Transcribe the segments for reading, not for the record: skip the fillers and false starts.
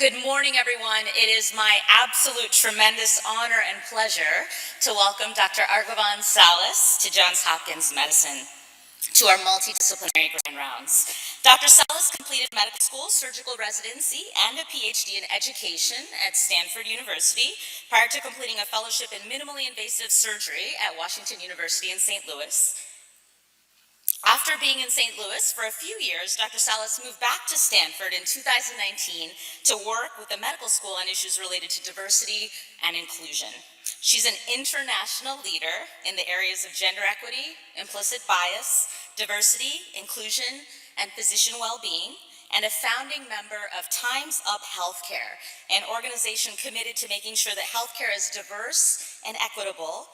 Good morning, everyone. It is my absolute tremendous honor and pleasure to welcome Dr. Arghavan Salles to Johns Hopkins Medicine to our multidisciplinary grand rounds. Dr. Salles completed medical school, surgical residency, and a PhD in education at Stanford University prior to completing a fellowship in minimally invasive surgery at Washington University in St. Louis. After being in St. Louis for a few years, Dr. Salles moved back to Stanford in 2019 to work with the medical school on issues related to diversity and inclusion. She's an international leader in the areas of gender equity, implicit bias, diversity, inclusion, and physician well-being, and a founding member of Time's Up Healthcare, an organization committed to making sure that healthcare is diverse and equitable,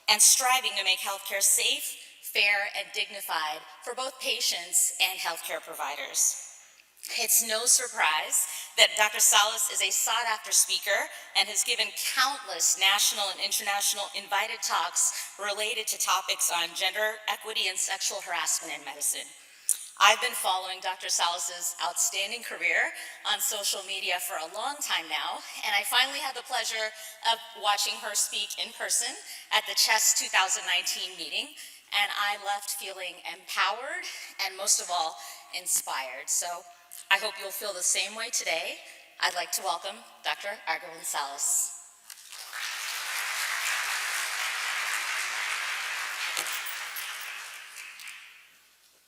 and striving to make healthcare safe, fair, and dignified for both patients and healthcare providers. It's no surprise that Dr. Salles is a sought-after speaker and has given countless national and international invited talks related to topics on gender equity and sexual harassment in medicine. I've been following Dr. Salles' outstanding career on social media for a long time now, and I finally had the pleasure of watching her speak in person at the CHEST 2019 meeting, and I left feeling empowered and most of all, inspired. So I hope you'll feel the same way today. I'd like to welcome Dr. Arghavan Salles.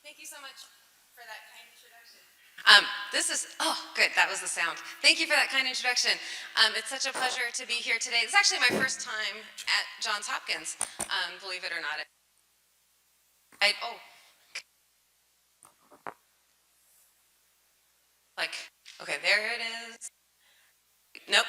Thank you so much for that kind introduction. Good, that was the sound. Thank you for that kind introduction. It's such a pleasure to be here today. It's actually my first time at Johns Hopkins, believe it or not. Okay, there it is. Nope.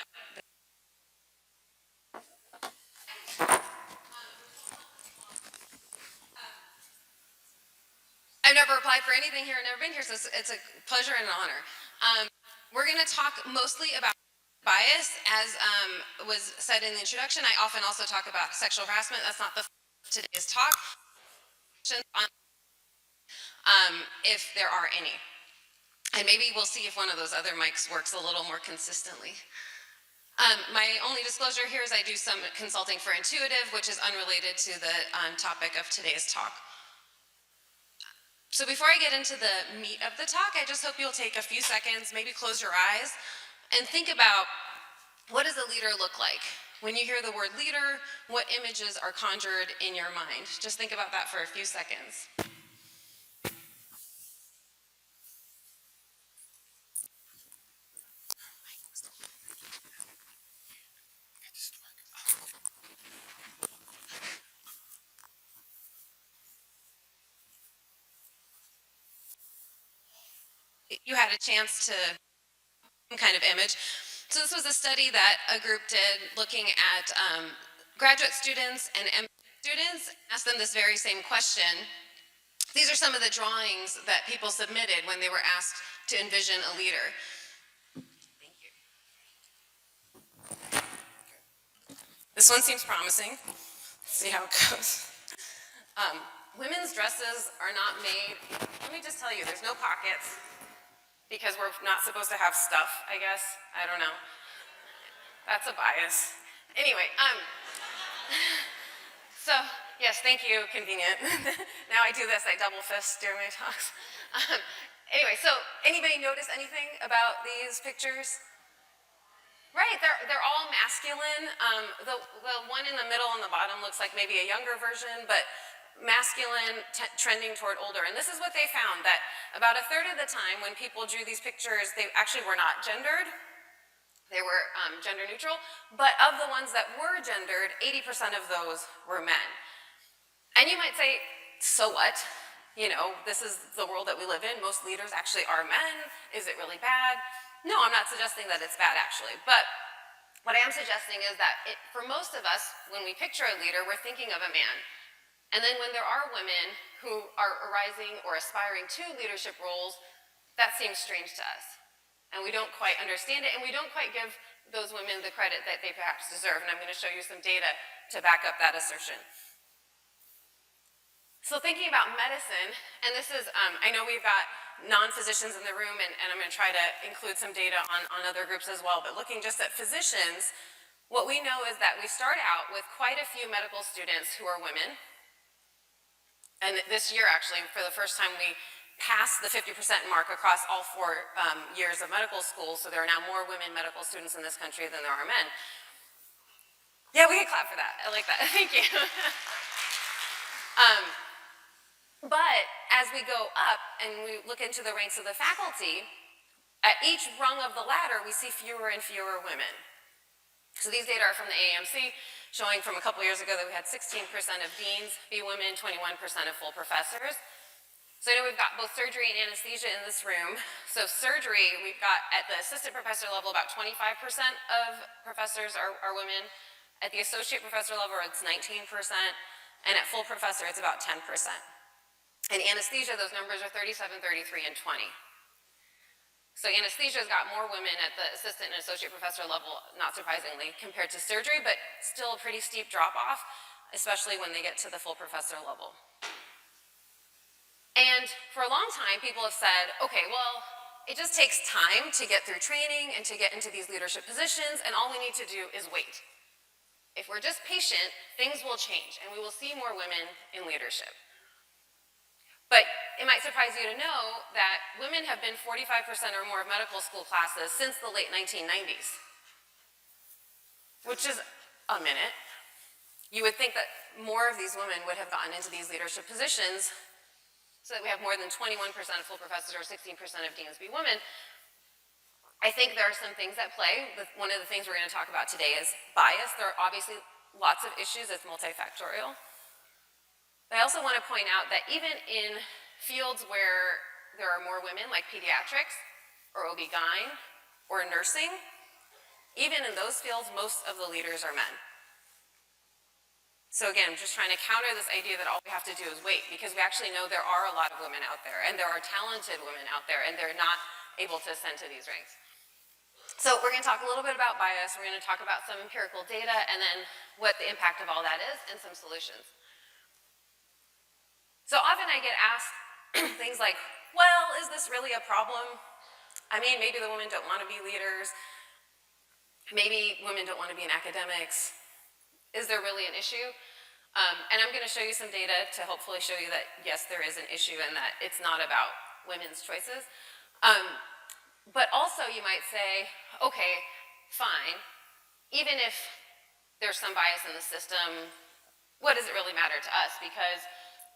I've never applied for anything here, I've never been here, so it's a pleasure and an honor. We're going to talk mostly about bias, as was said in the introduction. I often also talk about sexual harassment. That's not the today's talk. If there are any. And maybe we'll see if one of those other mics works a little more consistently. My only disclosure here is I do some consulting for Intuitive, which is unrelated to the topic of today's talk. So before I get into the meat of the talk, I just hope you'll take a few seconds, maybe close your eyes, and think about, what does a leader look like? When you hear the word leader, what images are conjured in your mind? Just think about that for a few seconds. You had a chance to some kind of image. So this was a study that a group did looking at graduate students and MBA students, asked them this very same question. These are some of the drawings that people submitted when they were asked to envision a leader. Thank you. This one seems promising. Let's see how it goes. Women's dresses are not made, let me just tell you, there's no pockets, because we're not supposed to have stuff, I guess. I don't know. That's a bias. Anyway, so yes, thank you, convenient. Now I do this, I double fist during my talks. Anyway, so anybody notice anything about these pictures? Right, they're all masculine. The one in the middle and the bottom looks like maybe a younger version, but masculine trending toward older. And this is what they found, that about a third of the time when people drew these pictures, they actually were not gendered. They were gender neutral. But of the ones that were gendered, 80% of those were men. And you might say, so what? You know, this is the world that we live in. Most leaders actually are men. Is it really bad? No, I'm not suggesting that it's bad, actually. But what I am suggesting is that for most of us, when we picture a leader, we're thinking of a man. And then when there are women who are arising or aspiring to leadership roles, that seems strange to us. And we don't quite understand it, and we don't quite give those women the credit that they perhaps deserve. And I'm going to show you some data to back up that assertion. So thinking about medicine, and this is, I know we've got non-physicians in the room, and I'm going to try to include some data on other groups as well, but looking just at physicians, what we know is that we start out with quite a few medical students who are women. And this year, actually, for the first time, we passed the 50% mark across all 4 years of medical school, so there are now more women medical students in this country than there are men. Yeah, we can clap for that. I like that. Thank you. But as we go up and we look into the ranks of the faculty, at each rung of the ladder, we see fewer and fewer women. So these data are from the AAMC, showing from a couple years ago that we had 16% of deans be women, 21% of full professors. So I know we've got both surgery and anesthesia in this room. So surgery, we've got at the assistant professor level, about 25% of professors are women. At the associate professor level, it's 19%. And at full professor, it's about 10%. In anesthesia, those numbers are 37, 33, and 20. So anesthesia's got more women at the assistant and associate professor level, not surprisingly, compared to surgery, but still a pretty steep drop-off, especially when they get to the full professor level. And for a long time, people have said, okay, well, it just takes time to get through training and to get into these leadership positions, and all we need to do is wait. If we're just patient, things will change, and we will see more women in leadership. But it might surprise you to know that women have been 45% or more of medical school classes since the late 1990s, which is a minute. You would think that more of these women would have gotten into these leadership positions so that we have more than 21% of full professors or 16% of deans be women. I think there are some things at play. One of the things we're going to talk about today is bias. There are obviously lots of issues. It's multifactorial. But I also want to point out that even in fields where there are more women, like pediatrics, or OB-GYN, or nursing, even in those fields, most of the leaders are men. So again, I'm just trying to counter this idea that all we have to do is wait, because we actually know there are a lot of women out there, and there are talented women out there, and they're not able to ascend to these ranks. So we're going to talk a little bit about bias, we're going to talk about some empirical data, and then what the impact of all that is, and some solutions. So often I get asked things like, well, is this really a problem? I mean, maybe the women don't want to be leaders. Maybe women don't want to be in academics. Is there really an issue? And I'm going to show you some data to hopefully show you that, yes, there is an issue and that it's not about women's choices. But also you might say, okay, fine. Even if there's some bias in the system, what does it really matter to us? Because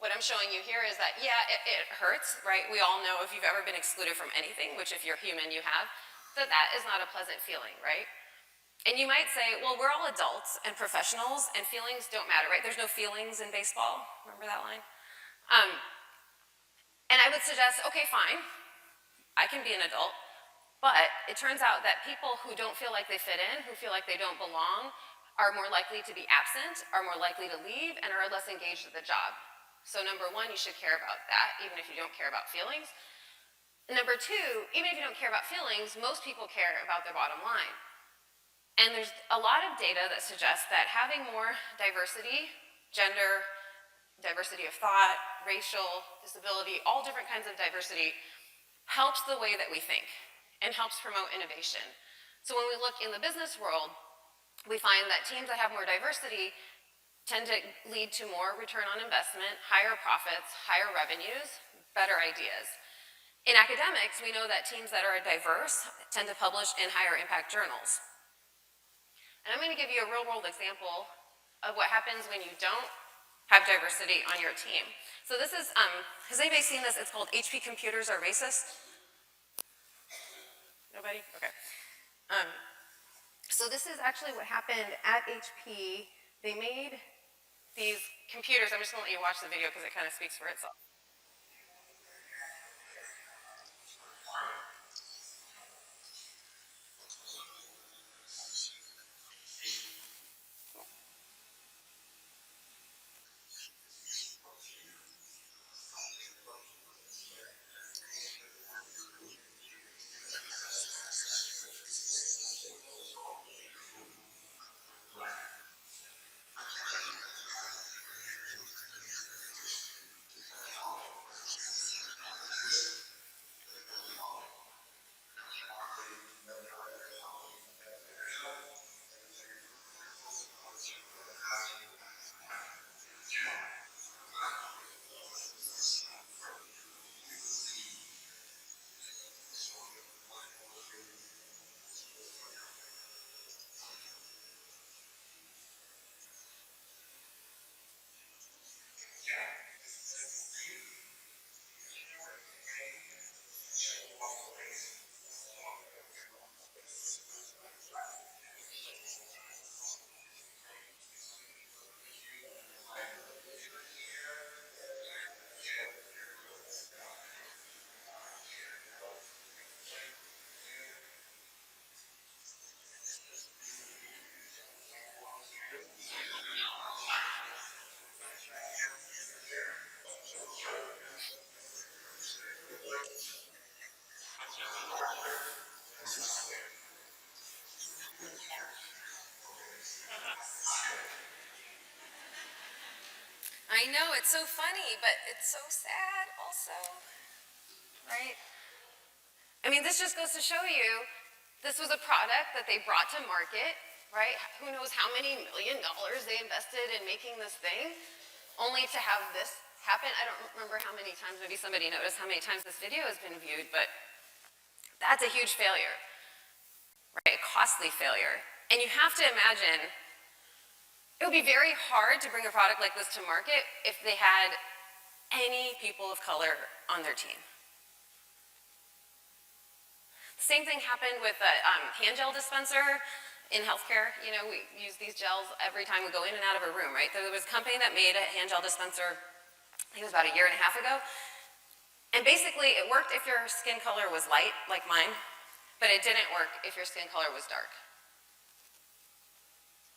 what I'm showing you here is that, yeah, it hurts, right? We all know if you've ever been excluded from anything, which if you're human you have, that is not a pleasant feeling, right? And you might say, well, we're all adults and professionals and feelings don't matter, right? There's no feelings in baseball. Remember that line? And I would suggest, okay, fine, I can be an adult, but it turns out that people who don't feel like they fit in, who feel like they don't belong, are more likely to be absent, are more likely to leave, and are less engaged at the job. So number one, you should care about that, even if you don't care about feelings. And number two, even if you don't care about feelings, most people care about their bottom line. And there's a lot of data that suggests that having more diversity, gender, diversity of thought, racial, disability, all different kinds of diversity, helps the way that we think and helps promote innovation. So when we look in the business world, we find that teams that have more diversity tend to lead to more return on investment, higher profits, higher revenues, better ideas. In academics, we know that teams that are diverse tend to publish in higher impact journals. And I'm going to give you a real-world example of what happens when you don't have diversity on your team. So this is, has anybody seen this? It's called HP Computers Are Racist? Nobody? Okay. So this is actually what happened at HP. They made these computers. I'm just going to let you watch the video because it kind of speaks for itself. I know, it's so funny, but it's so sad also, right? I mean, this just goes to show you, this was a product that they brought to market, right? Who knows how many $1 million they invested in making this thing, only to have this happen. I don't remember how many times, maybe somebody noticed how many times this video has been viewed, but that's a huge failure, right? A costly failure. And you have to imagine, it would be very hard to bring a product like this to market if they had any people of color on their team. Same thing happened with the hand gel dispenser in healthcare. You know, we use these gels every time we go in and out of a room, right? There was a company that made a hand gel dispenser, I think it was about 1.5 years ago. And basically, it worked if your skin color was light, like mine, but it didn't work if your skin color was dark.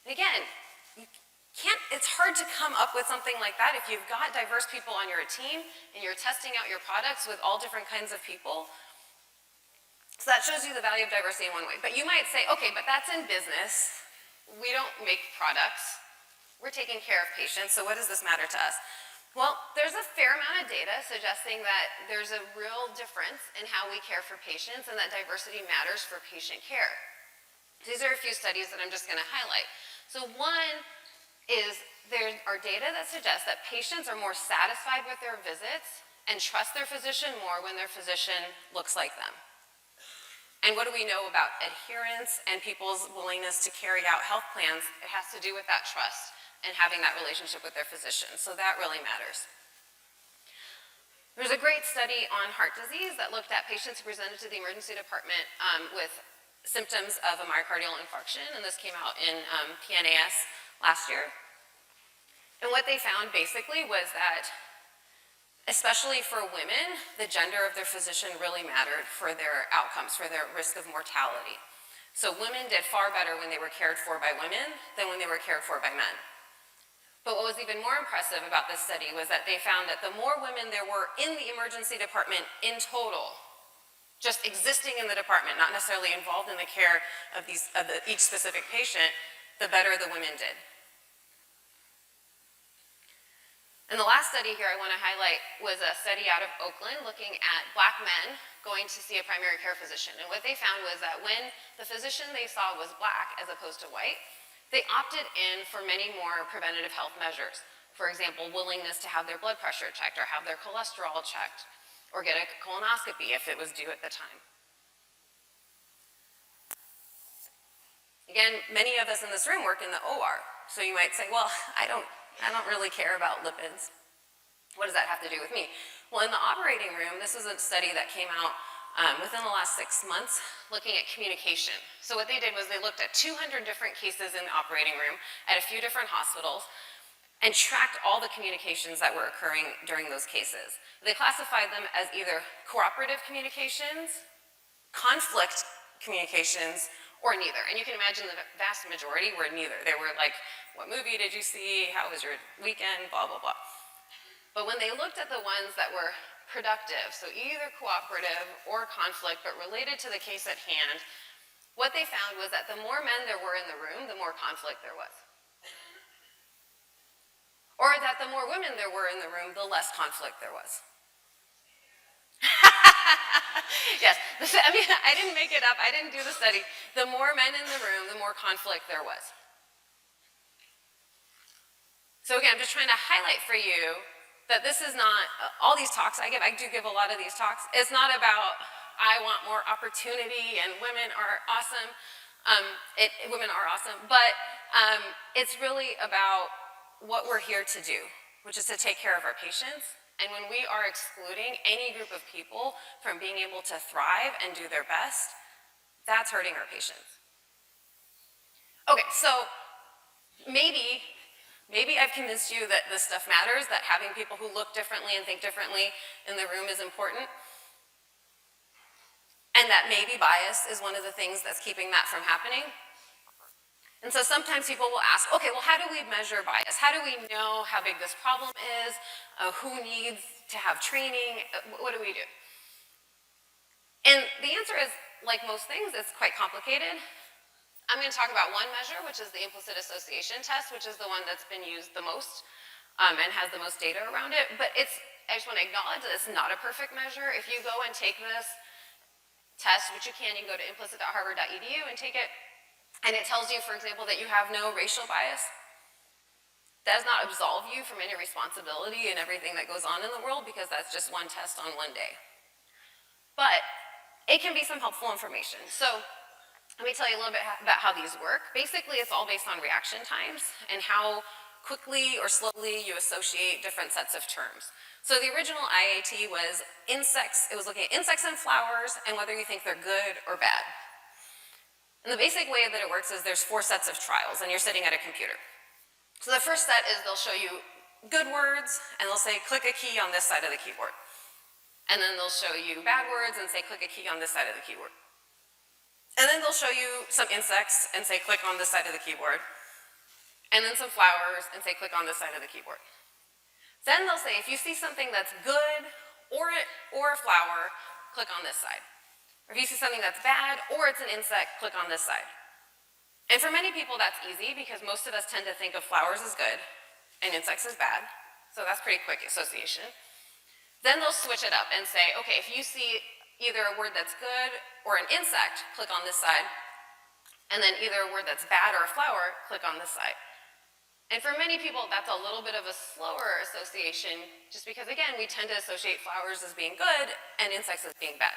And again, it's hard to come up with something like that if you've got diverse people on your team and you're testing out your products with all different kinds of people. So that shows you the value of diversity in one way. But you might say, okay, but that's in business. We don't make products. We're taking care of patients, so what does this matter to us? Well, there's a fair amount of data suggesting that there's a real difference in how we care for patients and that diversity matters for patient care. These are a few studies that I'm just going to highlight. So one is there are data that suggests that patients are more satisfied with their visits and trust their physician more when their physician looks like them. And what do we know about adherence and people's willingness to carry out health plans? It has to do with that trust and having that relationship with their physician. So that really matters. There's a great study on heart disease that looked at patients who presented to the emergency department with symptoms of a myocardial infarction, and this came out in PNAS last year. And what they found basically was that, especially for women, the gender of their physician really mattered for their outcomes, for their risk of mortality. So women did far better when they were cared for by women than when they were cared for by men. But what was even more impressive about this study was that they found that the more women there were in the emergency department in total, just existing in the department, not necessarily involved in the care of each specific patient, the better the women did. And the last study here I want to highlight was a study out of Oakland looking at Black men going to see a primary care physician. And what they found was that when the physician they saw was Black as opposed to white, they opted in for many more preventative health measures. For example, willingness to have their blood pressure checked or have their cholesterol checked or get a colonoscopy if it was due at the time. Again, many of us in this room work in the OR. So you might say, well, I don't really care about lipids. What does that have to do with me? Well, in the operating room, this was a study that came out within the last 6 months looking at communication. So what they did was they looked at 200 different cases in the operating room at a few different hospitals and tracked all the communications that were occurring during those cases. They classified them as either cooperative communications, conflict communications, or neither. And you can imagine the vast majority were neither. They were like, what movie did you see? How was your weekend? Blah, blah, blah. But when they looked at the ones that were productive, so either cooperative or conflict, but related to the case at hand, what they found was that the more men there were in the room, the more conflict there was. Or that the more women there were in the room, the less conflict there was. Yes, I mean, I didn't make it up, I didn't do the study. The more men in the room, the more conflict there was. So again, I'm just trying to highlight for you that this is not, all these talks I do give a lot of these talks, it's not about, I want more opportunity and women are awesome, women are awesome, but it's really about what we're here to do, which is to take care of our patients. And when we are excluding any group of people from being able to thrive and do their best, that's hurting our patients. Okay, so maybe I've convinced you that this stuff matters, that having people who look differently and think differently in the room is important, and that maybe bias is one of the things that's keeping that from happening. And so sometimes people will ask, okay, well, how do we measure bias? How do we know how big this problem is? Who needs to have training? What do we do? And the answer is, like most things, it's quite complicated. I'm going to talk about one measure, which is the implicit association test, which is the one that's been used the most and has the most data around it. But I just want to acknowledge that it's not a perfect measure. If you go and take this test, which you can go to implicit.harvard.edu and take it, and it tells you, for example, that you have no racial bias, that does not absolve you from any responsibility in everything that goes on in the world, because that's just one test on one day. But it can be some helpful information. So let me tell you a little bit about how these work. Basically, it's all based on reaction times and how quickly or slowly you associate different sets of terms. So the original IAT was insects. It was looking at insects and flowers and whether you think they're good or bad. And the basic way that it works is there's 4 sets of trials, and you're sitting at a computer. So the first set is they'll show you good words, and they'll say, click a key on this side of the keyboard. And then they'll show you bad words and say, click a key on this side of the keyboard. And then they'll show you some insects and say, click on this side of the keyboard. And then some flowers and say, click on this side of the keyboard. Then they'll say, if you see something that's good or a flower, click on this side. Or if you see something that's bad or it's an insect, click on this side. And for many people, that's easy because most of us tend to think of flowers as good and insects as bad. So that's pretty quick association. Then they'll switch it up and say, okay, if you see either a word that's good or an insect, click on this side. And then either a word that's bad or a flower, click on this side. And for many people, that's a little bit of a slower association, just because, again, we tend to associate flowers as being good and insects as being bad.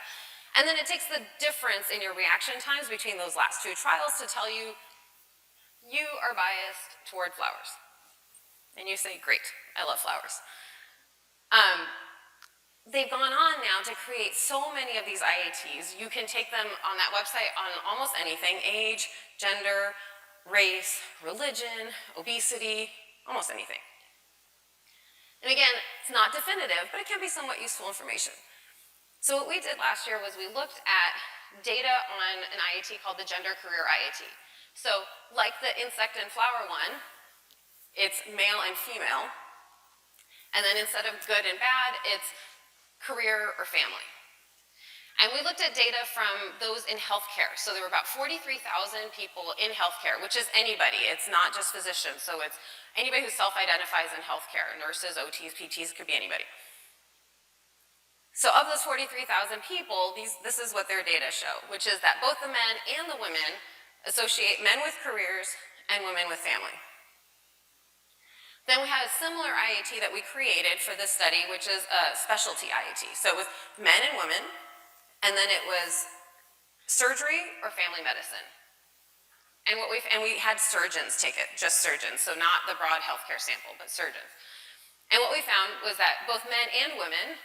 And then it takes the difference in your reaction times between those last 2 trials to tell you, you are biased toward flowers. And you say, great, I love flowers. They've gone on now to create so many of these IATs. You can take them on that website on almost anything: age, gender, race, religion, obesity, almost anything. And again, it's not definitive, but it can be somewhat useful information. So what we did last year was we looked at data on an IAT called the Gender Career IAT. So like the insect and flower one, it's male and female. And then instead of good and bad, it's career or family. And we looked at data from those in healthcare. So there were about 43,000 people in healthcare, which is anybody. It's not just physicians. So it's anybody who self-identifies in healthcare: nurses, OTs, PTs, could be anybody. So of those 43,000 people, this is what their data show, which is that both the men and the women associate men with careers and women with family. Then we had a similar IAT that we created for this study, which is a specialty IAT. So it was men and women, and then it was surgery or family medicine. And we had surgeons take it, just surgeons, so not the broad healthcare sample, but surgeons. And what we found was that both men and women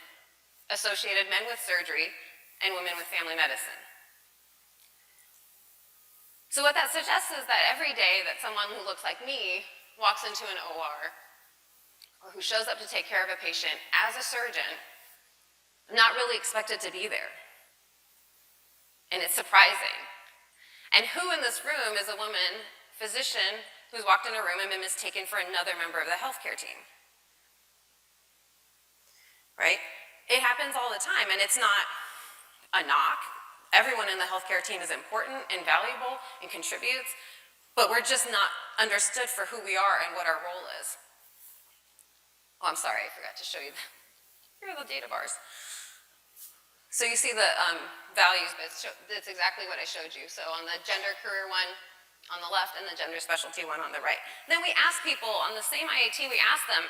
associated men with surgery and women with family medicine. So what that suggests is that every day that someone who looks like me walks into an OR, or who shows up to take care of a patient as a surgeon, I'm not really expected to be there. And it's surprising. And who in this room is a woman physician who's walked in a room and been mistaken for another member of the healthcare team? Right? It happens all the time, and it's not a knock. Everyone in the healthcare team is important and valuable and contributes, but we're just not understood for who we are and what our role is. Oh, I'm sorry, I forgot to show you that. Here are the data bars. So you see the values, but it's exactly what I showed you. So on the gender career one on the left and the gender specialty one on the right. Then we ask people on the same IAT, we ask them,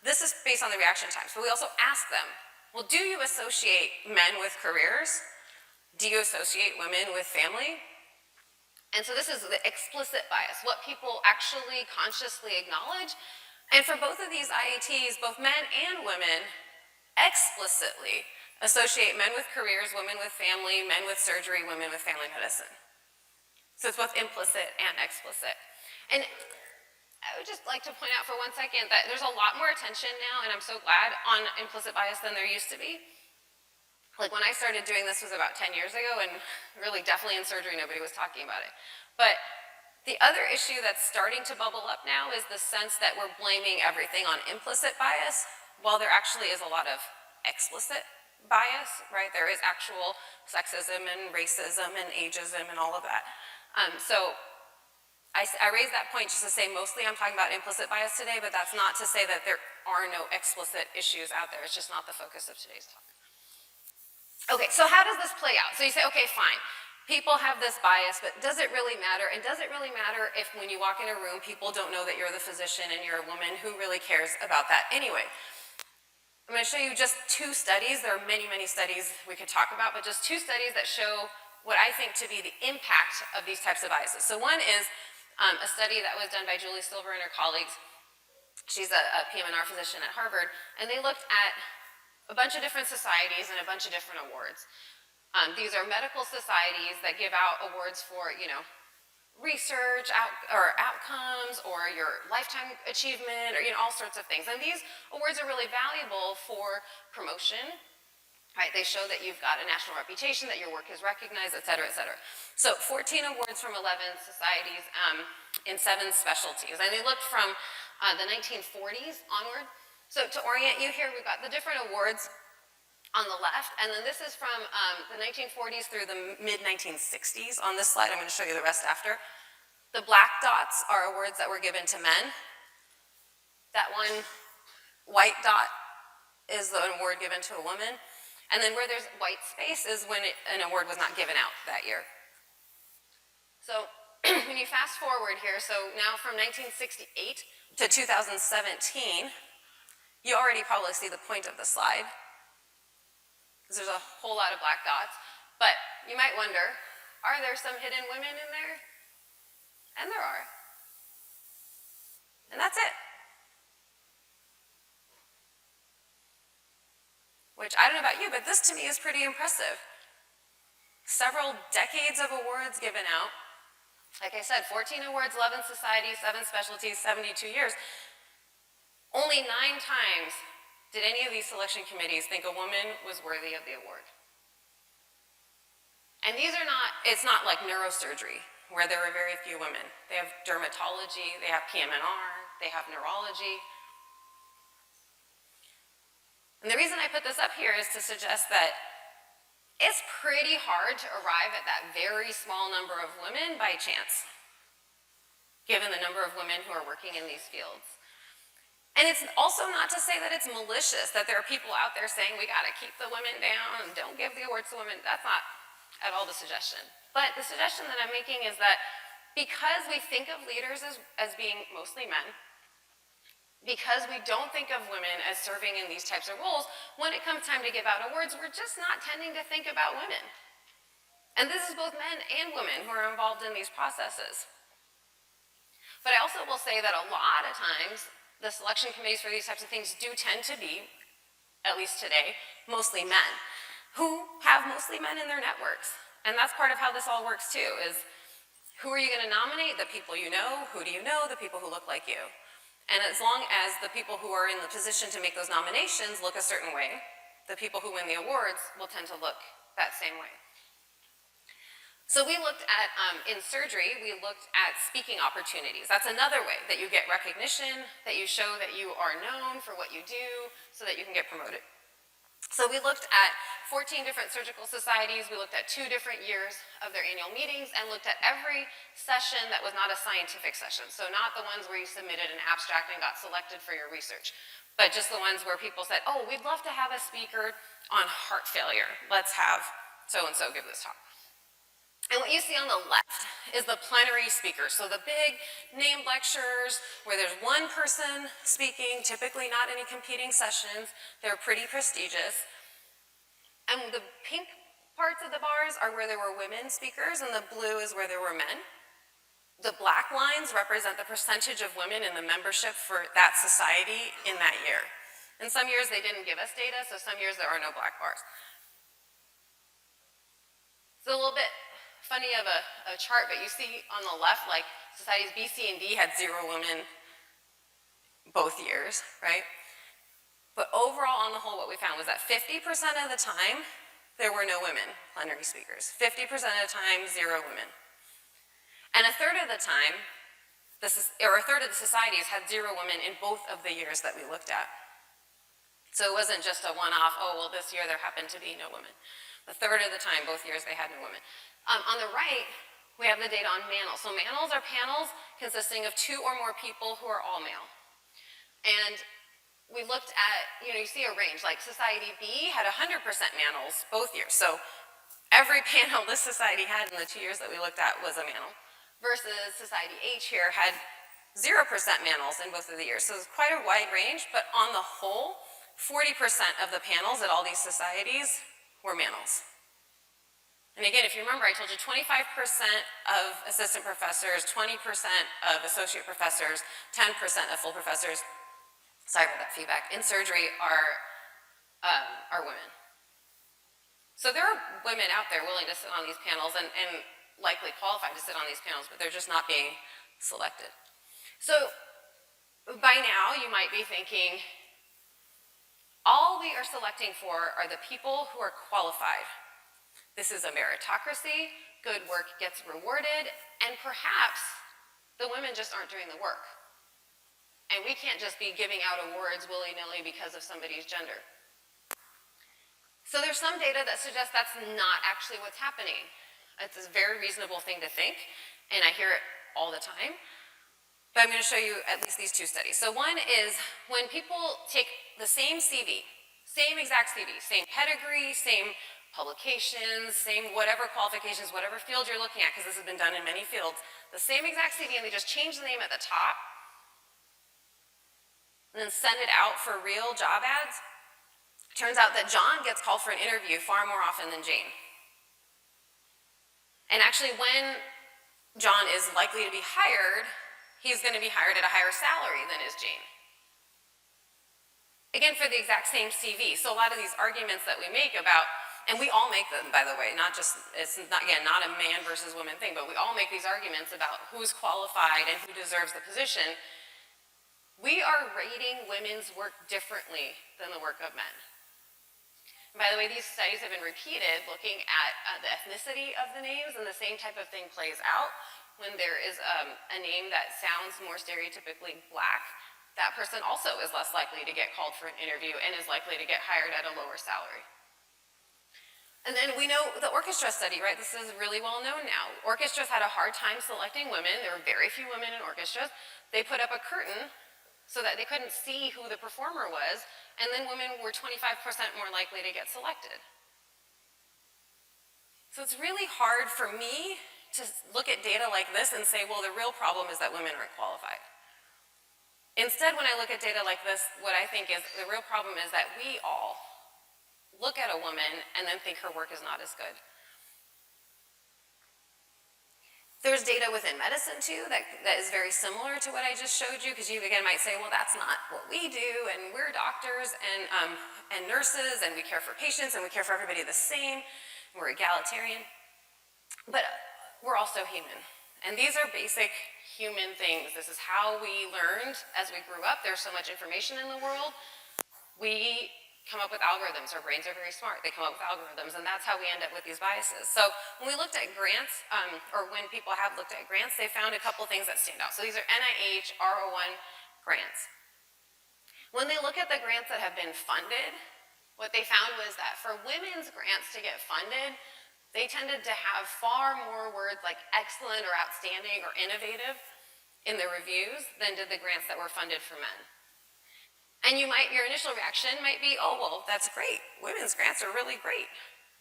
this is based on the reaction times, but we also ask them, well, do you associate men with careers? Do you associate women with family? And so this is the explicit bias, what people actually consciously acknowledge. And for both of these IATs, both men and women explicitly associate men with careers, women with family, men with surgery, women with family medicine. So it's both implicit and explicit. And I would just like to point out for 1 second that there's a lot more attention now, and I'm so glad, on implicit bias than there used to be. Like when I started doing this was about 10 years ago, and really definitely in surgery nobody was talking about it. But the other issue that's starting to bubble up now is the sense that we're blaming everything on implicit bias, while there actually is a lot of explicit bias, right? There is actual sexism and racism and ageism and all of that. So I raised that point just to say mostly I'm talking about implicit bias today, but that's not to say that there are no explicit issues out there. It's just not the focus of today's talk. Okay, so how does this play out? So you say, okay, fine. People have this bias, but does it really matter? And does it really matter if when you walk in a room, people don't know that you're the physician and you're a woman? Who really cares about that anyway? I'm going to show you just two studies. There are many, many studies we could talk about, but just two studies that show what I think to be the impact of these types of biases. So one is a study that was done by Julie Silver and her colleagues. She's a PM&R physician at Harvard, and they looked at a bunch of different societies and a bunch of different awards. These are medical societies that give out awards for, research or outcomes or your lifetime achievement or, all sorts of things. And these awards are really valuable for promotion, right? They show that you've got a national reputation, that your work is recognized, et cetera, et cetera. So 14 awards from 11 societies in 7 specialties. And they looked from the 1940s onward. So to orient you here, we've got the different awards on the left, and then this is from the 1940s through the mid-1960s. On this slide, I'm going to show you the rest after. The black dots are awards that were given to men. That one white dot is the award given to a woman. And then where there's white space is when an award was not given out that year. So when you fast forward here, so now from 1968 to 2017, you already probably see the point of the slide, because there's a whole lot of black dots. But you might wonder, are there some hidden women in there? And there are. And that's it. Which, I don't know about you, but this to me is pretty impressive. Several decades of awards given out. Like I said, 14 awards, 11 societies, 7 specialties, 72 years. Only 9 times did any of these selection committees think a woman was worthy of the award. And these are not, it's not like neurosurgery, where there are very few women. They have dermatology, they have PM&R, they have neurology. And the reason I put this up here is to suggest that it's pretty hard to arrive at that very small number of women by chance, given the number of women who are working in these fields. And it's also not to say that it's malicious, that there are people out there saying we got to keep the women down and don't give the awards to women. That's not at all the suggestion. But the suggestion that I'm making is that because we think of leaders as being mostly men, because we don't think of women as serving in these types of roles, when it comes time to give out awards, we're just not tending to think about women. And this is both men and women who are involved in these processes. But I also will say that a lot of times, the selection committees for these types of things do tend to be, at least today, mostly men, who have mostly men in their networks. And that's part of how this all works too, is who are you going to nominate? The people you know. Who do you know? The people who look like you. And as long as the people who are in the position to make those nominations look a certain way, the people who win the awards will tend to look that same way. So we looked at, in surgery, we looked at speaking opportunities. That's another way that you get recognition, that you show that you are known for what you do, so that you can get promoted. So we looked at 14 different surgical societies. We looked at 2 different years of their annual meetings and looked at every session that was not a scientific session. So not the ones where you submitted an abstract and got selected for your research, but just the ones where people said, oh, we'd love to have a speaker on heart failure. Let's have so-and-so give this talk. And what you see on the left is the plenary speakers. So the big named lectures where there's one person speaking, typically not any competing sessions. They're pretty prestigious. And the pink parts of the bars are where there were women speakers, and the blue is where there were men. The black lines represent the percentage of women in the membership for that society in that year. In some years they didn't give us data, so some years there are no black bars. It's a little bit funny of a chart, but you see on the left, like societies B, C, and D had 0 women both years, right? But overall, on the whole, what we found was that 50% of the time, there were no women plenary speakers. 50% of the time, 0 women. And a third of the time, a third of the societies had 0 women in both of the years that we looked at. So it wasn't just a one-off, oh, well, this year there happened to be no women. A third of the time, both years, they had no women. On the right We have the data on manels. So manels are panels consisting of 2 or more people who are all male. And we looked at, you see a range, like Society B had 100% manels both years. So every panel this society had in the 2 years that we looked at was a manel, versus Society H here had 0% manels in both of the years. So it's quite a wide range, but on the whole, 40% of the panels at all these societies were manels. And again, if you remember, I told you 25% of assistant professors, 20% of associate professors, 10% of full professors, sorry about that feedback, in surgery are women. So there are women out there willing to sit on these panels and likely qualified to sit on these panels, but they're just not being selected. So by now, you might be thinking, all we are selecting for are the people who are qualified. This is a meritocracy, good work gets rewarded, and perhaps the women just aren't doing the work. And we can't just be giving out awards willy-nilly because of somebody's gender. So there's some data that suggests that's not actually what's happening. It's a very reasonable thing to think, and I hear it all the time. But I'm going to show you at least these 2 studies. So one is when people take the same CV, same exact CV, same pedigree, same publications, same whatever qualifications, whatever field you're looking at, because this has been done in many fields, the same exact CV, and they just change the name at the top, and then send it out for real job ads. Turns out that John gets called for an interview far more often than Jane. And actually, when John is likely to be hired, he's going to be hired at a higher salary than is Jane. Again, for the exact same CV. So a lot of these arguments that we make about, and we all make them, by the way, it's not, again, not a man versus woman thing, but we all make these arguments about who's qualified and who deserves the position. We are rating women's work differently than the work of men. And by the way, these studies have been repeated looking at the ethnicity of the names, and the same type of thing plays out. When there is a name that sounds more stereotypically black, that person also is less likely to get called for an interview and is likely to get hired at a lower salary. And then we know the orchestra study, right? This is really well known now. Orchestras had a hard time selecting women. There were very few women in orchestras. They put up a curtain so that they couldn't see who the performer was, and then women were 25% more likely to get selected. So it's really hard for me to look at data like this and say, well, the real problem is that women aren't qualified. Instead, when I look at data like this, what I think is the real problem is that we all look at a woman and then think her work is not as good. There's data within medicine, too, that is very similar to what I just showed you, because you, again, might say, well, that's not what we do, and we're doctors and nurses, and we care for patients, and we care for everybody the same, and we're egalitarian. But we're also human. And these are basic human things. This is how we learned as we grew up. There's so much information in the world. We come up with algorithms. Our brains are very smart. They come up with algorithms, and that's how we end up with these biases. So when we looked at grants, or when people have looked at grants, they found a couple things that stand out. So these are NIH, R01 grants. When they look at the grants that have been funded, what they found was that for women's grants to get funded, they tended to have far more words like excellent or outstanding or innovative in the reviews than did the grants that were funded for men. And your initial reaction might be, oh, well, that's great. Women's grants are really great.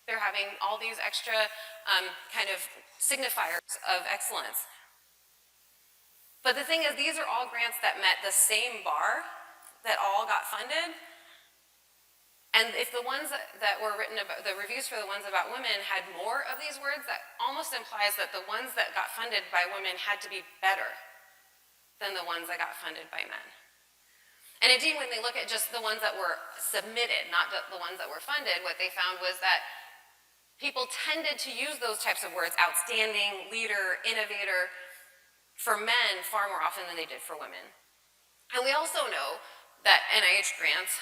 They're having all these extra kind of signifiers of excellence. But the thing is, these are all grants that met the same bar, that all got funded. And if the ones that were written about, the reviews for the ones about women had more of these words, that almost implies that the ones that got funded by women had to be better than the ones that got funded by men. And indeed, when they look at just the ones that were submitted, not the ones that were funded, what they found was that people tended to use those types of words, outstanding, leader, innovator, for men far more often than they did for women. And we also know that NIH grants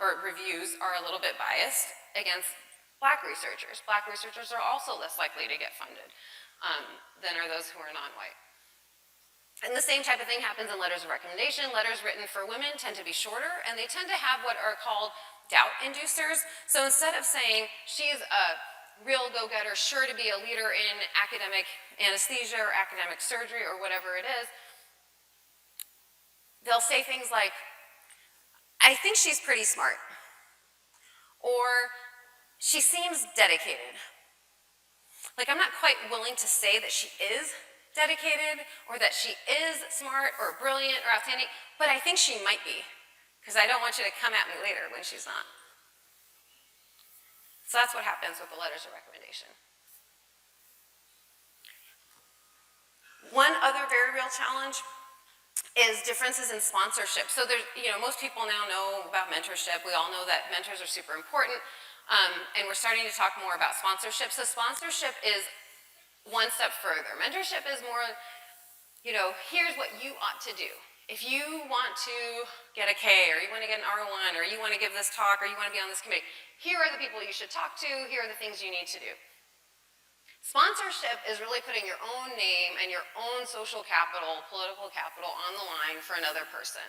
or reviews are a little bit biased against black researchers. Black researchers are also less likely to get funded than are those who are non-white. And the same type of thing happens in letters of recommendation. Letters written for women tend to be shorter, and they tend to have what are called doubt inducers. So instead of saying, she's a real go-getter, sure to be a leader in academic anesthesia or academic surgery or whatever it is, they'll say things like, I think she's pretty smart, or she seems dedicated. Like, I'm not quite willing to say that she is dedicated or that she is smart or brilliant or outstanding, but I think she might be, because I don't want you to come at me later when she's not. So that's what happens with the letters of recommendation. One other very real challenge is differences in sponsorship. So there's, most people now know about mentorship. We all know that mentors are super important, and we're starting to talk more about sponsorship. So sponsorship is one step further. Mentorship is more, here's what you ought to do. If you want to get a K, or you want to get an R1, or you want to give this talk, or you want to be on this committee, here are the people you should talk to, here are the things you need to do. Sponsorship is really putting your own name and your own social capital, political capital on the line for another person.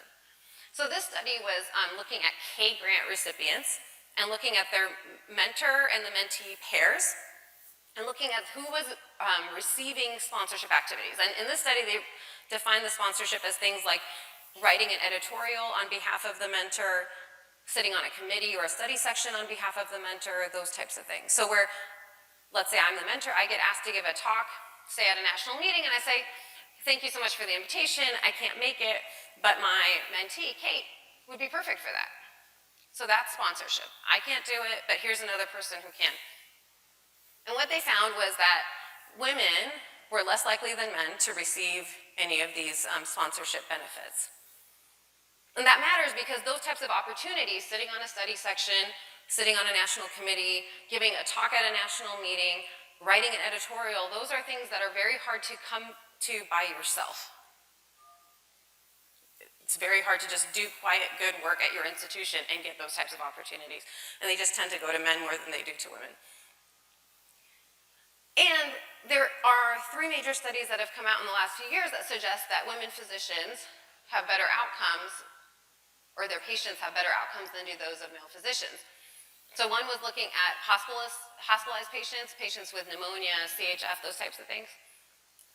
So this study was looking at K grant recipients and looking at their mentor and the mentee pairs and looking at who was receiving sponsorship activities. And in this study, they defined the sponsorship as things like writing an editorial on behalf of the mentor, sitting on a committee or a study section on behalf of the mentor, those types of things. So where, let's say I'm the mentor, I get asked to give a talk, say at a national meeting, and I say, thank you so much for the invitation, I can't make it, but my mentee, Kate, would be perfect for that. So that's sponsorship. I can't do it, but here's another person who can. And what they found was that women were less likely than men to receive any of these sponsorship benefits. And that matters because those types of opportunities, sitting on a study section, sitting on a national committee, giving a talk at a national meeting, writing an editorial, those are things that are very hard to come to by yourself. It's very hard to just do quiet, good work at your institution and get those types of opportunities. And they just tend to go to men more than they do to women. And there are 3 major studies that have come out in the last few years that suggest that women physicians have better outcomes, or their patients have better outcomes than do those of male physicians. So one was looking at hospitalized patients, patients with pneumonia, CHF, those types of things.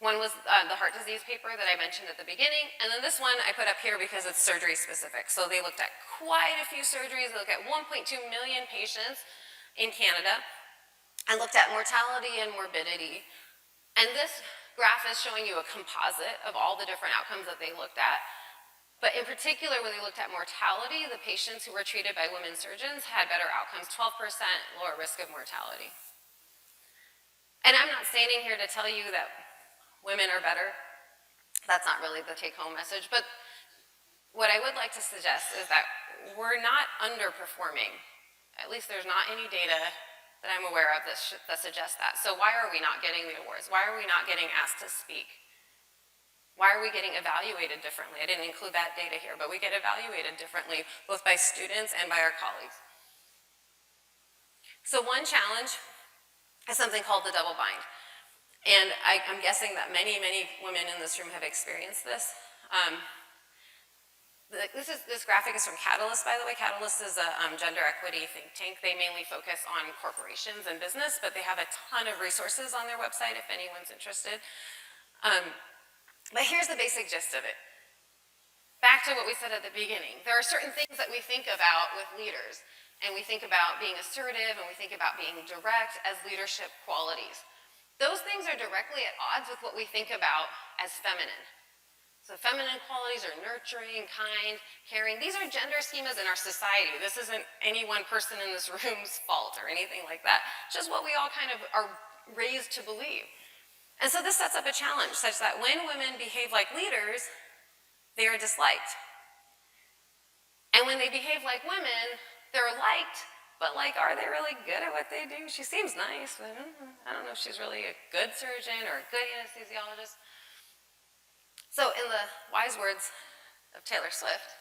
One was the heart disease paper that I mentioned at the beginning, and then this one I put up here because it's surgery specific. So they looked at quite a few surgeries. They looked at 1.2 million patients in Canada and looked at mortality and morbidity. And this graph is showing you a composite of all the different outcomes that they looked at. But in particular, when they looked at mortality, the patients who were treated by women surgeons had better outcomes, 12% lower risk of mortality. And I'm not standing here to tell you that women are better. That's not really the take-home message. But what I would like to suggest is that we're not underperforming. At least there's not any data that I'm aware of that suggests that. So why are we not getting the awards? Why are we not getting asked to speak? Why are we getting evaluated differently? I didn't include that data here, but we get evaluated differently both by students and by our colleagues. So one challenge is something called the double bind. And I'm guessing that many, many women in this room have experienced this. This graphic is from Catalyst, by the way. Catalyst is a gender equity think tank. They mainly focus on corporations and business, but they have a ton of resources on their website if anyone's interested. But here's the basic gist of it. Back to what we said at the beginning. There are certain things that we think about with leaders, and we think about being assertive, and we think about being direct as leadership qualities. Those things are directly at odds with what we think about as feminine. So feminine qualities are nurturing, kind, caring. These are gender schemas in our society. This isn't any one person in this room's fault or anything like that. It's just what we all kind of are raised to believe. And so this sets up a challenge such that when women behave like leaders, they are disliked. And when they behave like women, they're liked, but like, are they really good at what they do? She seems nice, but I don't know if she's really a good surgeon or a good anesthesiologist. So in the wise words of Taylor Swift,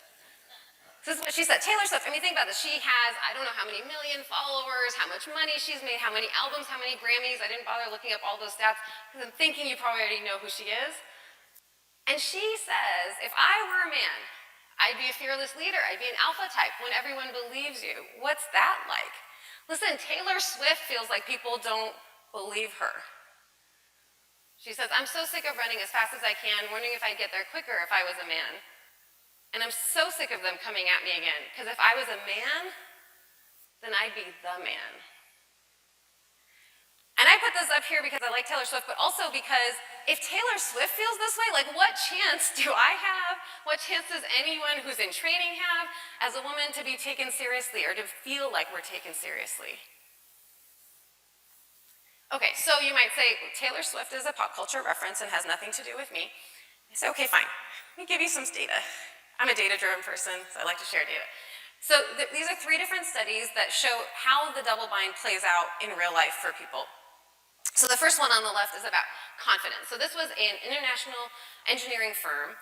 this is what she said. Taylor Swift, I mean, think about this. She has, I don't know how many million followers, how much money she's made, how many albums, how many Grammys. I didn't bother looking up all those stats because I'm thinking you probably already know who she is. And she says, if I were a man, I'd be a fearless leader. I'd be an alpha type when everyone believes you. What's that like? Listen, Taylor Swift feels like people don't believe her. She says, I'm so sick of running as fast as I can, wondering if I'd get there quicker if I was a man. And I'm so sick of them coming at me again, because if I was a man, then I'd be the man. And I put this up here because I like Taylor Swift, but also because if Taylor Swift feels this way, like what chance do I have? What chance does anyone who's in training have as a woman to be taken seriously or to feel like we're taken seriously? Okay, so you might say, Taylor Swift is a pop culture reference and has nothing to do with me. I say, okay, fine. Let me give you some data. I'm a data-driven person, so I like to share data. So these are 3 different studies that show how the double bind plays out in real life for people. So the first one on the left is about confidence. So this was an international engineering firm,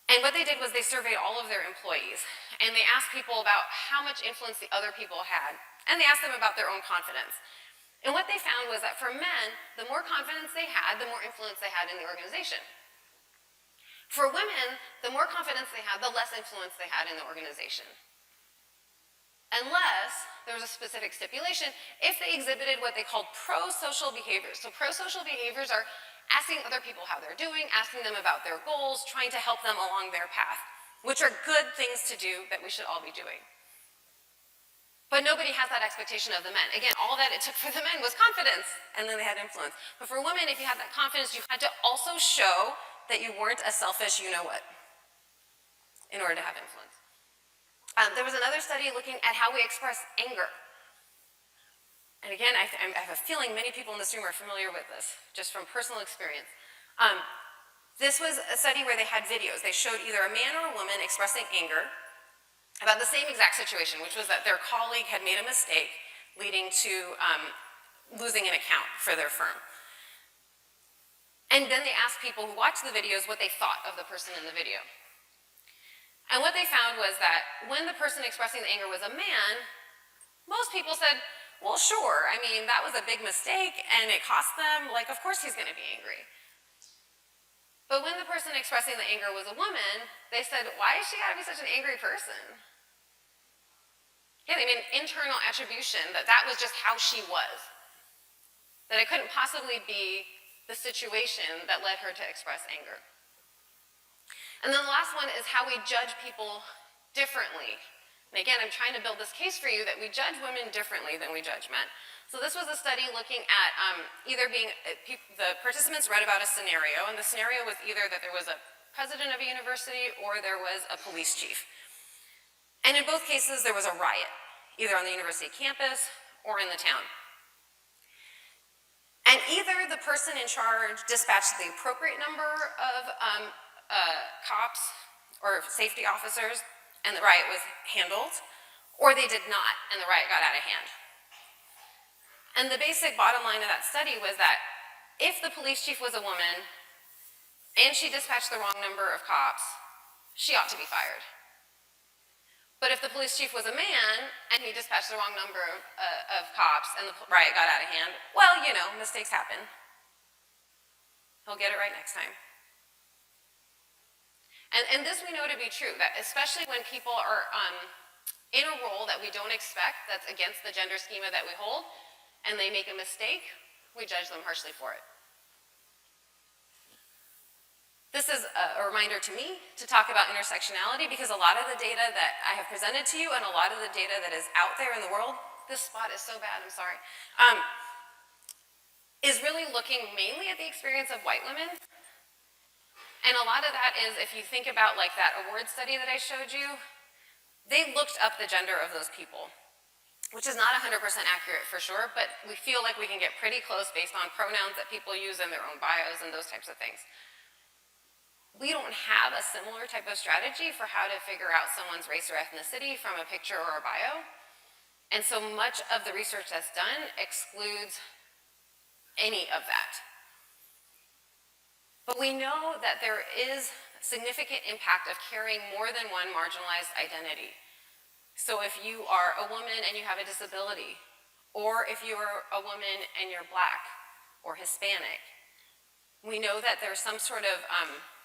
and what they did was they surveyed all of their employees, and they asked people about how much influence the other people had, and they asked them about their own confidence. And what they found was that for men, the more confidence they had, the more influence they had in the organization. For women, the more confidence they had, the less influence they had in the organization. Unless there was a specific stipulation, if they exhibited what they called pro-social behaviors. So pro-social behaviors are asking other people how they're doing, asking them about their goals, trying to help them along their path, which are good things to do that we should all be doing. But nobody has that expectation of the men. Again, all that it took for the men was confidence, and then they had influence. But for women, if you had that confidence, you had to also show that you weren't a selfish you-know-what in order to have influence. There was another study looking at how we express anger. And again, I have a feeling many people in this room are familiar with this, just from personal experience. This was a study where they had videos. They showed either a man or a woman expressing anger about the same exact situation, which was that their colleague had made a mistake leading to losing an account for their firm. And then they asked people who watched the videos what they thought of the person in the video. And what they found was that when the person expressing the anger was a man, most people said, well, sure, I mean, that was a big mistake and it cost them, like, of course he's going to be angry. But when the person expressing the anger was a woman, they said, why is she got to be such an angry person? Yeah, they made an internal attribution that that was just how she was. That it couldn't possibly be the situation that led her to express anger. And then the last one is how we judge people differently. And again, I'm trying to build this case for you that we judge women differently than we judge men. So this was a study looking at the participants read about a scenario, and the scenario was either that there was a president of a university or there was a police chief. And in both cases, there was a riot, either on the university campus or in the town. And either the person in charge dispatched the appropriate number of cops or safety officers and the riot was handled, or they did not and the riot got out of hand. And the basic bottom line of that study was that if the police chief was a woman and she dispatched the wrong number of cops, she ought to be fired. But if the police chief was a man and he dispatched the wrong number of cops and the riot got out of hand, well, you know, mistakes happen. He'll get it right next time. And this we know to be true, that especially when people are in a role that we don't expect, that's against the gender schema that we hold, and they make a mistake, we judge them harshly for it. This is a reminder to me to talk about intersectionality, because a lot of the data that I have presented to you and a lot of the data that is out there in the world, this spot is so bad, I'm sorry, is really looking mainly at the experience of white women. And a lot of that is, if you think about like that award study that I showed you, they looked up the gender of those people, which is not 100% accurate for sure, but we feel like we can get pretty close based on pronouns that people use in their own bios and those types of things. We don't have a similar type of strategy for how to figure out someone's race or ethnicity from a picture or a bio. And so much of the research that's done excludes any of that. But we know that there is significant impact of carrying more than one marginalized identity. So if you are a woman and you have a disability, or if you're a woman and you're Black or Hispanic, we know that there's some sort of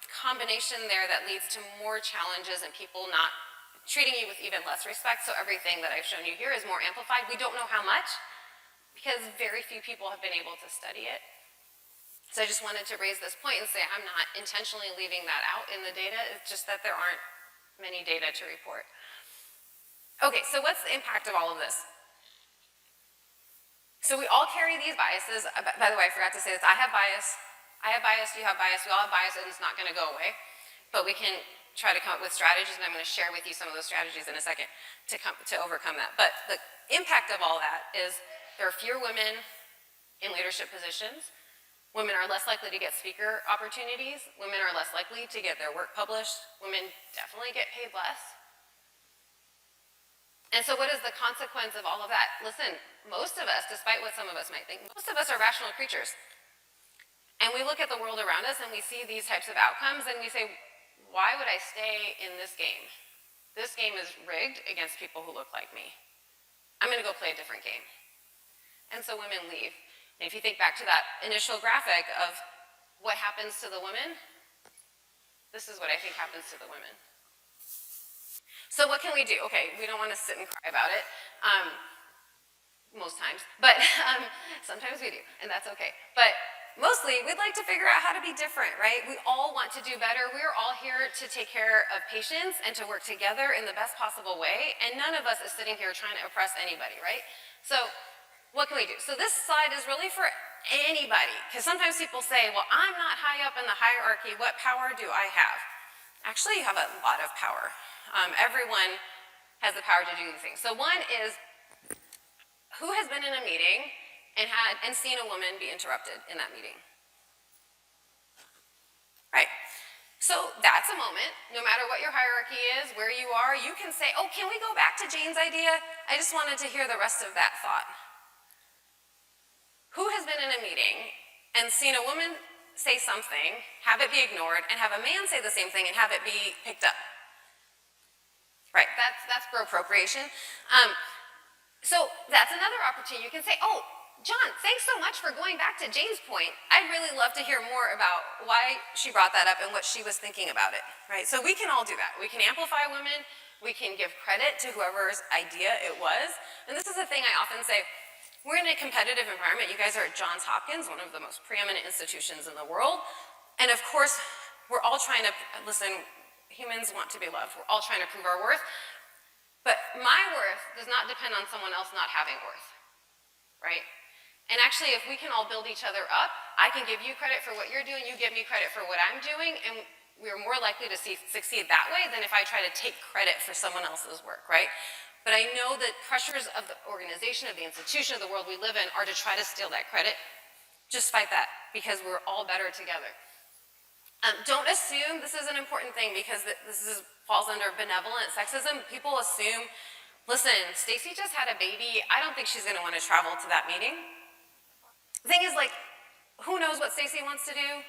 combination there that leads to more challenges and people not treating you with even less respect, so everything that I've shown you here is more amplified. We don't know how much, because very few people have been able to study it. So I just wanted to raise this point and say I'm not intentionally leaving that out in the data, it's just that there aren't many data to report. Okay, so what's the impact of all of this? So we all carry these biases. By the way, I forgot to say this. I have bias, you have bias, we all have bias, and it's not going to go away. But we can try to come up with strategies, and I'm going to share with you some of those strategies in a second to overcome that. But the impact of all that is there are fewer women in leadership positions. Women are less likely to get speaker opportunities. Women are less likely to get their work published. Women definitely get paid less. And so what is the consequence of all of that? Listen, most of us, despite what some of us might think, most of us are rational creatures. And we look at the world around us and we see these types of outcomes and we say, why would I stay in this game? This game is rigged against people who look like me. I'm going to go play a different game. And so women leave. And if you think back to that initial graphic of what happens to the women, this is what I think happens to the women. So what can we do? Okay, we don't want to sit and cry about it, most times, but sometimes we do, and that's okay. But mostly, we'd like to figure out how to be different, right? We all want to do better. We're all here to take care of patients and to work together in the best possible way, and none of us is sitting here trying to oppress anybody, right? So what can we do? So this slide is really for anybody, because sometimes people say, well, I'm not high up in the hierarchy. What power do I have? Actually, you have a lot of power. Everyone has the power to do these things. So one is, who has been in a meeting and seen a woman be interrupted in that meeting? Right. So that's a moment, no matter what your hierarchy is, where you are, you can say, oh, can we go back to Jane's idea? I just wanted to hear the rest of that thought. Who has been in a meeting and seen a woman say something, have it be ignored, and have a man say the same thing and have it be picked up? Right, that's for appropriation. So that's another opportunity. You can say, oh, John, thanks so much for going back to Jane's point. I'd really love to hear more about why she brought that up and what she was thinking about it, right? So we can all do that. We can amplify women. We can give credit to whoever's idea it was. And this is the thing I often say, we're in a competitive environment. You guys are at Johns Hopkins, one of the most preeminent institutions in the world. And of course, we're all trying to, listen, humans want to be loved. We're all trying to prove our worth. But my worth does not depend on someone else not having worth, right? And actually, if we can all build each other up, I can give you credit for what you're doing, you give me credit for what I'm doing, and we're more likely to succeed that way than if I try to take credit for someone else's work, right? But I know that pressures of the organization, of the institution, of the world we live in are to try to steal that credit. Just fight that, because we're all better together. Don't assume, this is an important thing because falls under benevolent sexism. People assume, listen, Stacy just had a baby. I don't think she's going to want to travel to that meeting. The thing is, like, who knows what Stacy wants to do?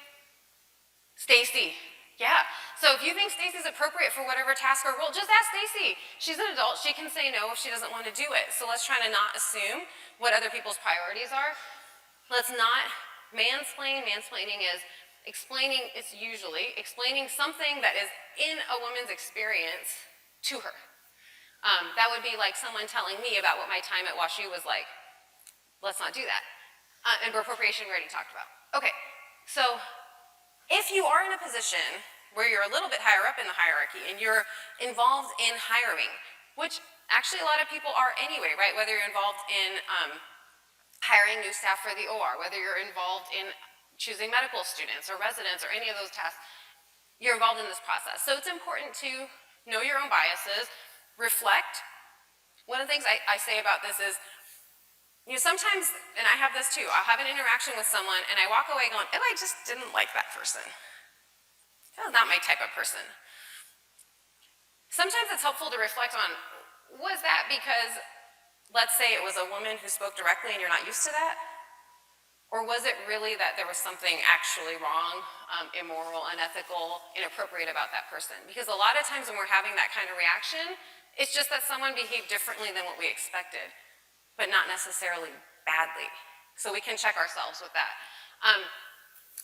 Stacy. Yeah. So if you think Stacy's appropriate for whatever task or role, just ask Stacy. She's an adult. She can say no if she doesn't want to do it. So let's try to not assume what other people's priorities are. Let's not mansplain. Mansplaining is it's usually explaining something that is in a woman's experience to her. That would be like someone telling me about what my time at WashU was like. Let's not do that. And appropriation we already talked about. Okay, so if you are in a position where you're a little bit higher up in the hierarchy and you're involved in hiring, which actually a lot of people are anyway, right? Whether you're involved in hiring new staff for the OR, whether you're involved in choosing medical students or residents or any of those tasks, you're involved in this process. So it's important to know your own biases, reflect. One of the things I say about this is, sometimes, and I have this too, I'll have an interaction with someone and I walk away going, oh, I just didn't like that person. That was not my type of person. Sometimes it's helpful to reflect on, was that because, let's say it was a woman who spoke directly and you're not used to that? Or was it really that there was something actually wrong, immoral, unethical, inappropriate about that person? Because a lot of times when we're having that kind of reaction, it's just that someone behaved differently than what we expected, but not necessarily badly. So we can check ourselves with that.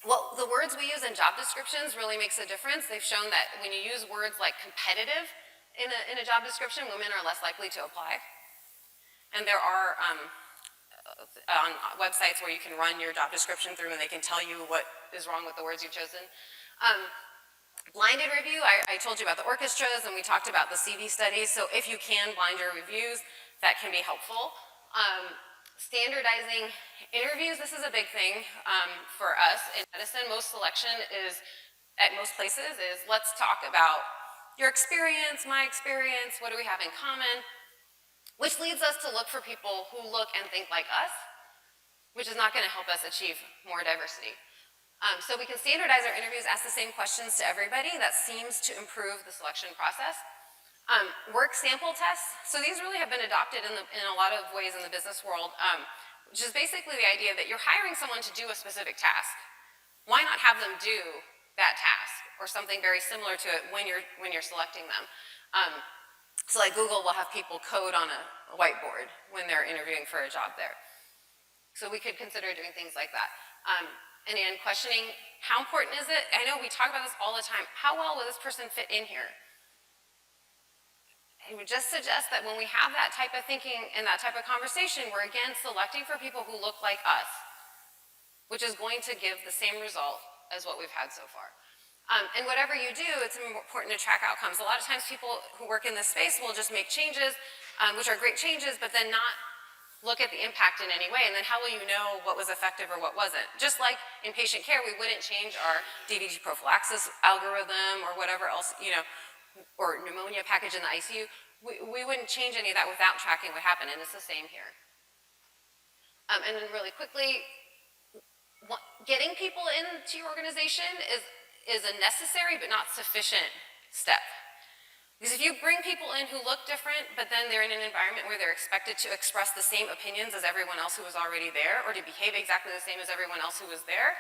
The words we use in job descriptions really makes a difference. They've shown that when you use words like competitive, In a job description, women are less likely to apply. And there are on websites where you can run your job description through and they can tell you what is wrong with the words you've chosen. Blinded review, I told you about the orchestras and we talked about the CV studies, so if you can blind your reviews, that can be helpful. Standardizing interviews, this is a big thing for us in medicine. Most selection is, at most places, is let's talk about your experience, my experience, what do we have in common, which leads us to look for people who look and think like us, which is not going to help us achieve more diversity. So we can standardize our interviews, ask the same questions to everybody. That seems to improve the selection process. Work sample tests. So these really have been adopted in a lot of ways in the business world, which is basically the idea that you're hiring someone to do a specific task. Why not have them do that task or something very similar to it when you're selecting them? So like Google will have people code on a whiteboard when they're interviewing for a job there. So we could consider doing things like that. And then questioning, how important is it? I know we talk about this all the time. How well will this person fit in here? I would just suggest that when we have that type of thinking and that type of conversation, we're again selecting for people who look like us, which is going to give the same result as what we've had so far. And whatever you do, it's important to track outcomes. A lot of times people who work in this space will just make changes, which are great changes, but then not look at the impact in any way, and then how will you know what was effective or what wasn't? Just like in patient care, we wouldn't change our DVT prophylaxis algorithm or whatever else, or pneumonia package in the ICU. We wouldn't change any of that without tracking what happened, and it's the same here. And then really quickly, getting people into your organization is a necessary but not sufficient step. Because if you bring people in who look different, but then they're in an environment where they're expected to express the same opinions as everyone else who was already there, or to behave exactly the same as everyone else who was there,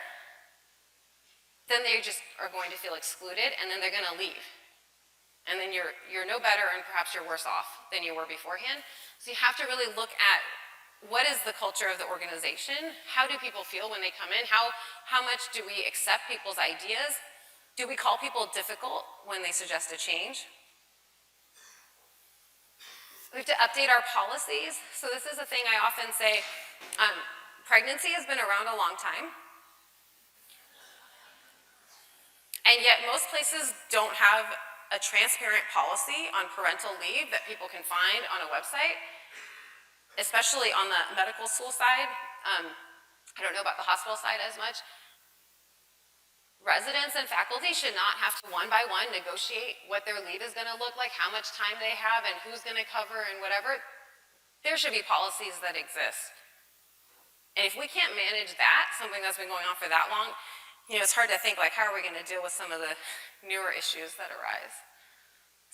then they just are going to feel excluded, and then they're going to leave. And then you're no better, and perhaps you're worse off than you were beforehand. So you have to really look at what is the culture of the organization? How do people feel when they come in? How much do we accept people's ideas? Do we call people difficult when they suggest a change? We have to update our policies. So this is a thing I often say, pregnancy has been around a long time. And yet most places don't have a transparent policy on parental leave that people can find on a website, especially on the medical school side. I don't know about the hospital side as much. Residents and faculty should not have to one by one negotiate what their leave is going to look like, how much time they have, and who's going to cover and whatever. There should be policies that exist. And if we can't manage that, something that's been going on for that long, it's hard to think, like, how are we going to deal with some of the newer issues that arise?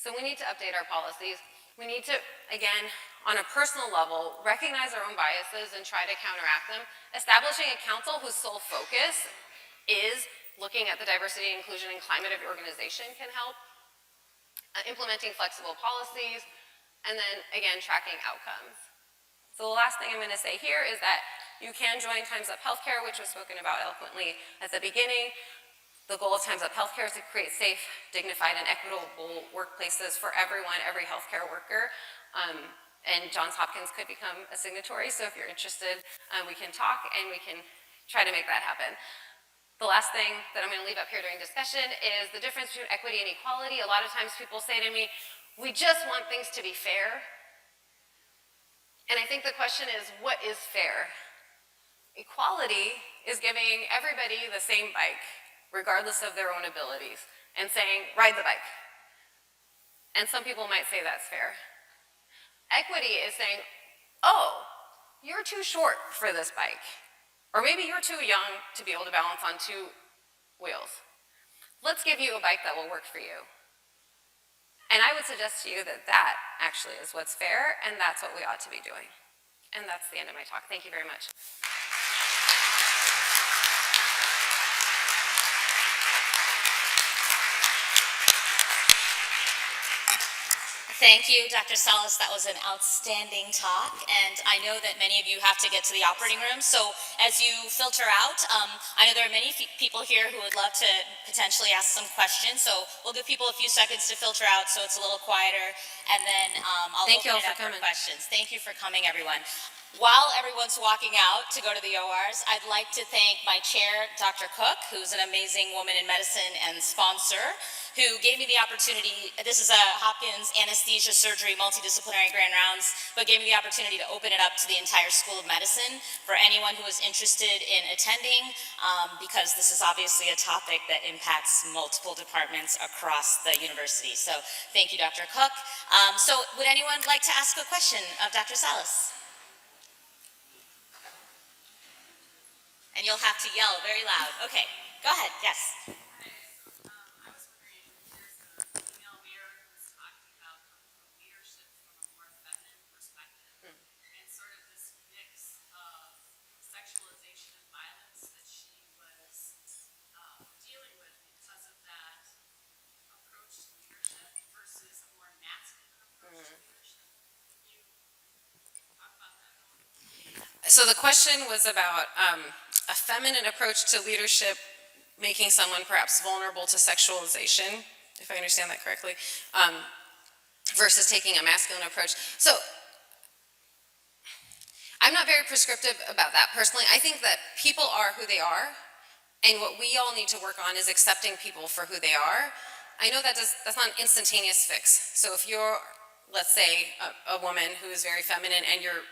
So we need to update our policies. We need to, again, on a personal level, recognize our own biases and try to counteract them. Establishing a council whose sole focus is looking at the diversity, inclusion, and climate of your organization can help. Implementing flexible policies, and then, again, tracking outcomes. So the last thing I'm going to say here is that you can join Time's Up Healthcare, which was spoken about eloquently at the beginning. The goal of Time's Up Healthcare is to create safe, dignified, and equitable workplaces for everyone, every healthcare worker. And Johns Hopkins could become a signatory, so if you're interested, we can talk and we can try to make that happen. The last thing that I'm going to leave up here during discussion is the difference between equity and equality. A lot of times people say to me, we just want things to be fair. And I think the question is, what is fair? Equality is giving everybody the same bike, regardless of their own abilities, and saying, ride the bike. And some people might say that's fair. Equity is saying, oh, you're too short for this bike. Or maybe you're too young to be able to balance on two wheels. Let's give you a bike that will work for you. And I would suggest to you that that actually is what's fair, and that's what we ought to be doing. And that's the end of my talk. Thank you very much. Thank you, Dr. Salles. That was an outstanding talk, and I know that many of you have to get to the operating room. So as you filter out, I know there are many people here who would love to potentially ask some questions. So we'll give people a few seconds to filter out so it's a little quieter, and then I'll Thank you open all it for up for coming. questions. Thank you for coming, everyone. While everyone's walking out to go to the ORs, I'd like to thank my chair, Dr. Cook, who's an amazing woman in medicine and sponsor, who gave me the opportunity. This is a Hopkins anesthesia surgery multidisciplinary grand rounds, but gave me the opportunity to open it up to the entire School of Medicine for anyone who is interested in attending, because this is obviously a topic that impacts multiple departments across the university. So thank you, Dr. Cook. So would anyone like to ask a question of Dr. Salles? And you'll have to yell very loud. Okay, go ahead, yes. So the question was about a feminine approach to leadership, making someone perhaps vulnerable to sexualization, if I understand that correctly, versus taking a masculine approach. So I'm not very prescriptive about that personally. I think that people are who they are, and what we all need to work on is accepting people for who they are. I know that's not an instantaneous fix. So if you're, let's say, a woman who is very feminine and you're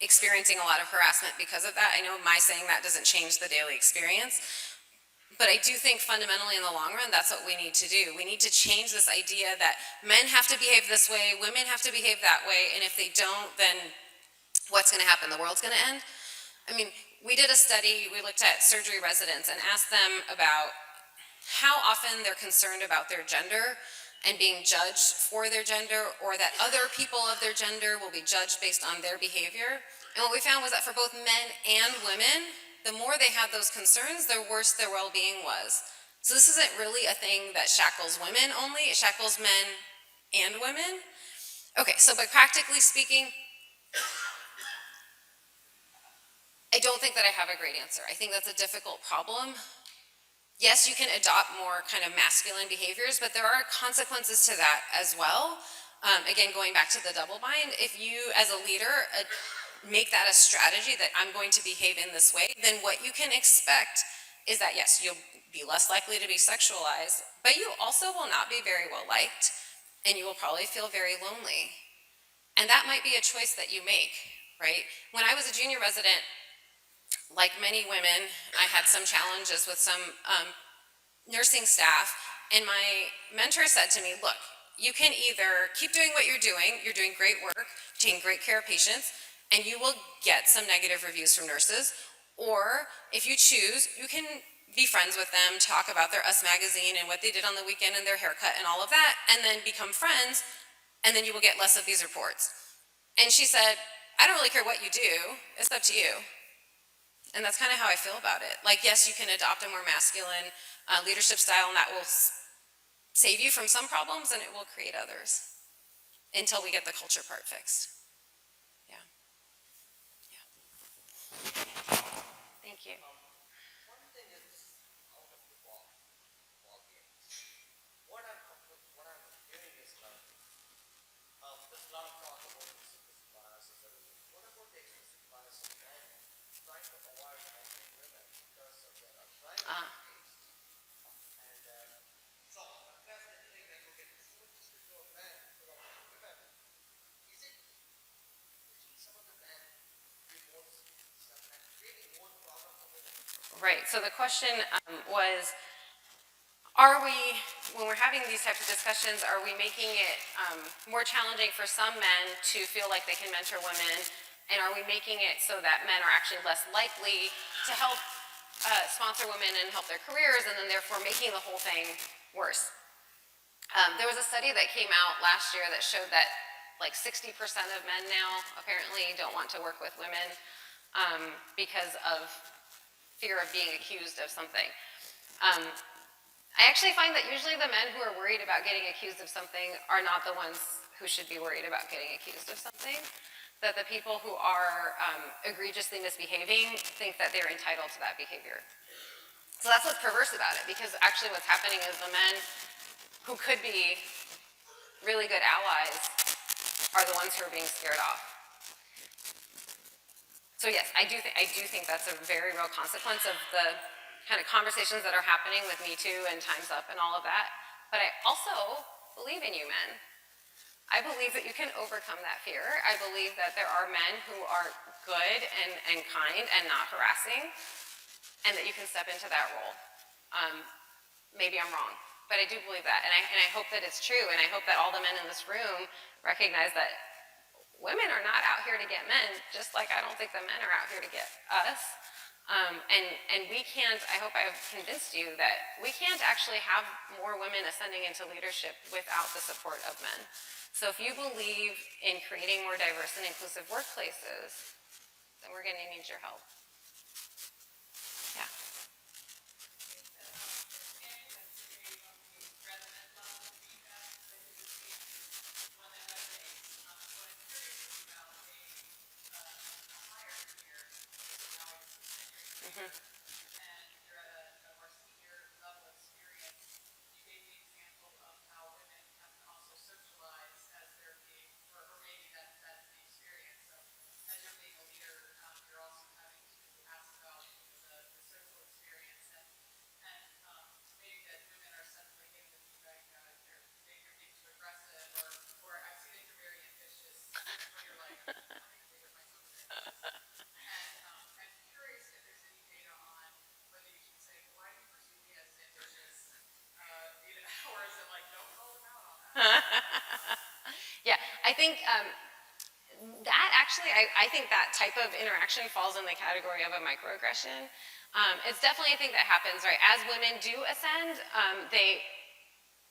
experiencing a lot of harassment because of that, I know my saying that doesn't change the daily experience, but I do think fundamentally in the long run, that's what we need to do. We need to change this idea that men have to behave this way, women have to behave that way, and if they don't, then what's going to happen? The world's going to end? I mean, we did a study, we looked at surgery residents and asked them about how often they're concerned about their gender and being judged for their gender, or that other people of their gender will be judged based on their behavior. And what we found was that for both men and women, the more they had those concerns, the worse their well-being was. So this isn't really a thing that shackles women only, it shackles men and women. Okay, so by practically speaking, I don't think that I have a great answer. I think that's a difficult problem. Yes, you can adopt more kind of masculine behaviors, but there are consequences to that as well. Again, going back to the double bind, if you as a leader make that a strategy that I'm going to behave in this way, then what you can expect is that yes, you'll be less likely to be sexualized, but you also will not be very well liked, and you will probably feel very lonely. And that might be a choice that you make, right? When I was a junior resident, like many women, I had some challenges with some nursing staff, and my mentor said to me, look, you can either keep doing what you're doing great work, taking great care of patients, and you will get some negative reviews from nurses, or if you choose, you can be friends with them, talk about their Us magazine and what they did on the weekend and their haircut and all of that, and then become friends, and then you will get less of these reports. And she said, I don't really care what you do, it's up to you. And that's kind of how I feel about it. Like, yes, you can adopt a more masculine leadership style, and that will save you from some problems, and it will create others until we get the culture part fixed. Yeah. Yeah. Thank you. One thing is out of the ball game. What I'm hearing is there's a lot of talk about implicit biases, everything. What about the explicit bias of men trying to avoid helping women because of their private tastes? And so, if there's anything that you get too interested to a man to women, is it pushing some of the men to be more and creating more problem for women? Right. So the question was, are we, when we're having these types of discussions, are we making it more challenging for some men to feel like they can mentor women? And are we making it so that men are actually less likely to help sponsor women and help their careers, and then therefore making the whole thing worse? There was a study that came out last year that showed that like 60% of men now apparently don't want to work with women because of fear of being accused of something. I actually find that usually the men who are worried about getting accused of something are not the ones who should be worried about getting accused of something, that the people who are egregiously misbehaving think that they're entitled to that behavior. So that's what's perverse about it, because actually what's happening is the men who could be really good allies are the ones who are being scared off. So yes, I do think that's a very real consequence of the kind of conversations that are happening with Me Too and Time's Up and all of that. But I also believe in you men. I believe that you can overcome that fear. I believe that there are men who are good and kind and not harassing, and that you can step into that role. Maybe I'm wrong, but I do believe that, and I hope that it's true, and I hope that all the men in this room recognize that women are not out here to get men, just like I don't think the men are out here to get us. And we can't, I hope I've convinced you that we can't actually have more women ascending into leadership without the support of men. So if you believe in creating more diverse and inclusive workplaces, then we're going to need your help. Yeah. And you're at a more senior level experience. You gave the example of how women have also socialized as they're being, or maybe that's the experience. So as you're being a leader, you're also having to ask about the social experience and maybe that women are suddenly getting the feedback they're being too aggressive or I see that you're very ambitious when you're like, I think they would like something. I'm curious if there's any data on whether you should say, why do you perceive me as ambitious? Or is it like, don't call them out on that? Yeah, I think that actually, I think that type of interaction falls in the category of a microaggression. It's definitely a thing that happens, right? As women do ascend, they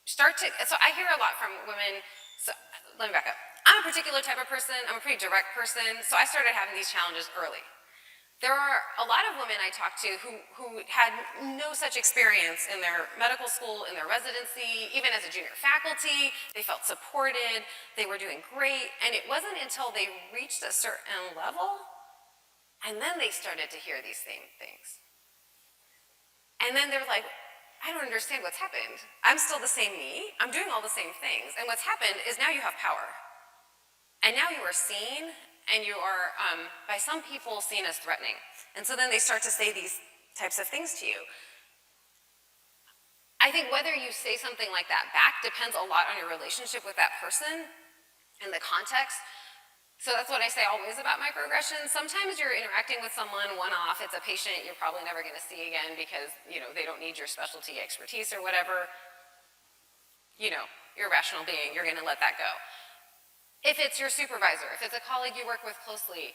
start to, so I hear a lot from women, so let me back up. I'm a particular type of person, I'm a pretty direct person, so I started having these challenges early. There are a lot of women I talk to who had no such experience in their medical school, in their residency, even as a junior faculty. They felt supported, they were doing great, and it wasn't until they reached a certain level, and then they started to hear these same things. And then they're like, I don't understand what's happened. I'm still the same me, I'm doing all the same things, and what's happened is now you have power. And now you are seen, and you are, by some people, seen as threatening. And so then they start to say these types of things to you. I think whether you say something like that back depends a lot on your relationship with that person and the context. So that's what I say always about microaggressions. Sometimes you're interacting with someone one-off, it's a patient you're probably never going to see again because, they don't need your specialty expertise or whatever. You're a rational being, you're going to let that go. If it's your supervisor, if it's a colleague you work with closely,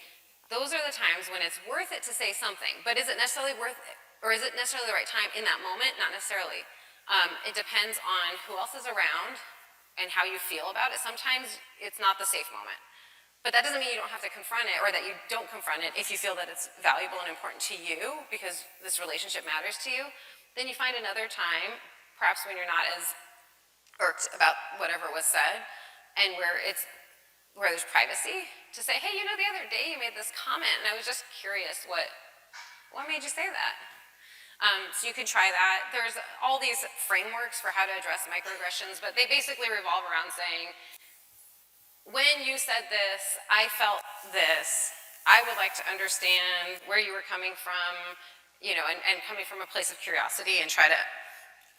those are the times when it's worth it to say something. But is it necessarily worth it, or is it necessarily the right time in that moment? Not necessarily. It depends on who else is around and how you feel about it. Sometimes it's not the safe moment. But that doesn't mean you don't have to confront it or that you don't confront it if you feel that it's valuable and important to you because this relationship matters to you. Then you find another time, perhaps when you're not as irked about whatever was said and where there's privacy, to say, hey, the other day you made this comment and I was just curious what made you say that? So you can try that. There's all these frameworks for how to address microaggressions, but they basically revolve around saying, when you said this, I felt this. I would like to understand where you were coming from, and coming from a place of curiosity and try to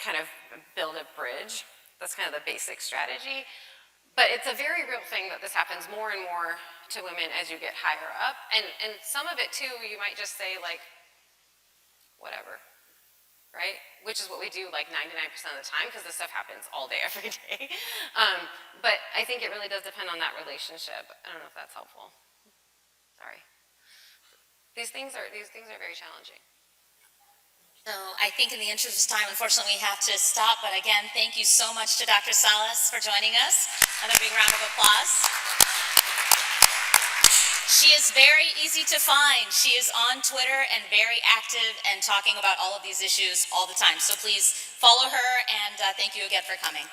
kind of build a bridge. That's kind of the basic strategy. But it's a very real thing that this happens more and more to women as you get higher up. And some of it too, you might just say like, whatever, right? Which is what we do like 99% of the time because this stuff happens all day, every day. But I think it really does depend on that relationship. I don't know if that's helpful. Sorry. These things are very challenging. So I think in the interest of time, unfortunately, we have to stop. But again, thank you so much to Dr. Salles for joining us. Another big round of applause. She is very easy to find. She is on Twitter and very active and talking about all of these issues all the time. So please follow her, and thank you again for coming.